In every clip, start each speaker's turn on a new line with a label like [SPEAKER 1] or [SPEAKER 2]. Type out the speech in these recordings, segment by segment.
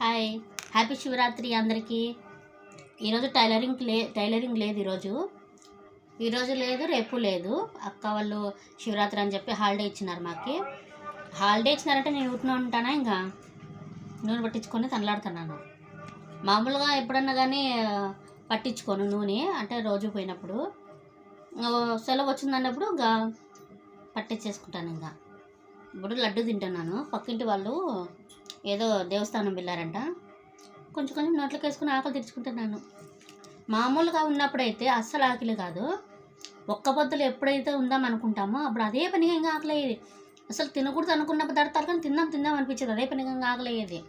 [SPEAKER 1] Hi, happy Shivaratri అందరికీ. ఈరోజు tailoring లేదు. ఈరోజు లేదు, రేపు లేదు. అక్క వాళ్ళు శివరాత్రి అని చెప్పి హాలిడే ఇచ్చినారు. మాకు హాలిడే ఇచ్చినారంటే నేను ఊరినే ఉంటానా, ఇంకా నూనె పట్టించుకొని తనలాడుతున్నాను. మామూలుగా ఎప్పుడన్నా కానీ పట్టించుకోను నూనె, అంటే రోజు పోయినప్పుడు సెలవు వచ్చిందన్నప్పుడు ఇంకా పట్టించేసుకుంటాను. ఇంకా ఇప్పుడు లడ్డు తింటున్నాను. పక్కింటి వాళ్ళు ఏదో దేవస్థానం వెళ్ళారంట, కొంచెం నోట్లోకి వేసుకుని ఆకలి తెచ్చుకుంటున్నాను. మామూలుగా ఉన్నప్పుడైతే అస్సలు ఆకలి కాదు. ఒక్క పొద్దులు ఎప్పుడైతే ఉందాం అనుకుంటామో అప్పుడు అదే పనిగా ఇంకా ఆకలి అయ్యేది. అసలు తినకూడదు అనుకున్న పదార్థాలు కానీ తిందాం అనిపించేది. అదే పనిగా ఇంకా ఆకలి అయ్యేది.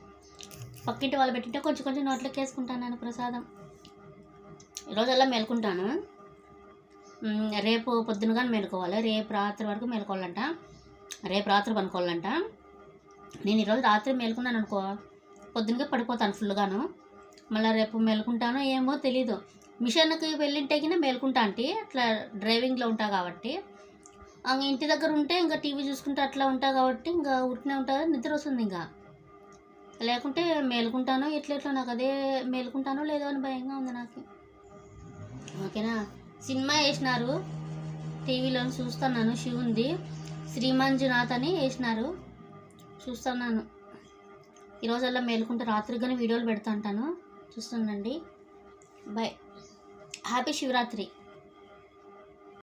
[SPEAKER 1] పక్కింటి వాళ్ళు పెట్టింటే కొంచెం నోట్లోకి వేసుకుంటాను ప్రసాదం. ఈరోజల్లా మేలుకుంటాను. రేపు పొద్దున కానీ మేలుకోవాలి. రేపు రాత్రి వరకు మేలుకోవాలంట. రేపు రాత్రి పనుకోవాలంట. నేను ఈరోజు రాత్రి మేలుకున్నాను అనుకో, పొద్దునగా పడిపోతాను ఫుల్గాను. మళ్ళీ రేపు మేలుకుంటానో ఏమో తెలీదు. మిషన్కి వెళ్ళింటేకినా మేలుకుంటా అంటే అట్లా డ్రైవింగ్లో ఉంటా కాబట్టి, ఇంటి దగ్గర ఉంటే ఇంకా టీవీ చూసుకుంటే అట్లా ఉంటా కాబట్టి ఇంకా ఉరికినే ఉంటా, నిద్ర వస్తుంది. ఇంకా లేకుంటే మేలుకుంటానో ఎట్లా నాకు అదే మేలుకుంటానో లేదో అని భయంగా ఉంది నాకు. ఓకేనా. సినిమా వేసినారు, టీవీలో చూస్తున్నాను. శివుంది, శ్రీమంజునాథ్ అని వేసినారు, చూస్తున్నాను. ఈరోజల్లా మేలుకుంటే రాత్రి కానీ వీడియోలు పెడతా ఉంటాను, చూస్తుండండి. బాయ్. హ్యాపీ శివరాత్రి.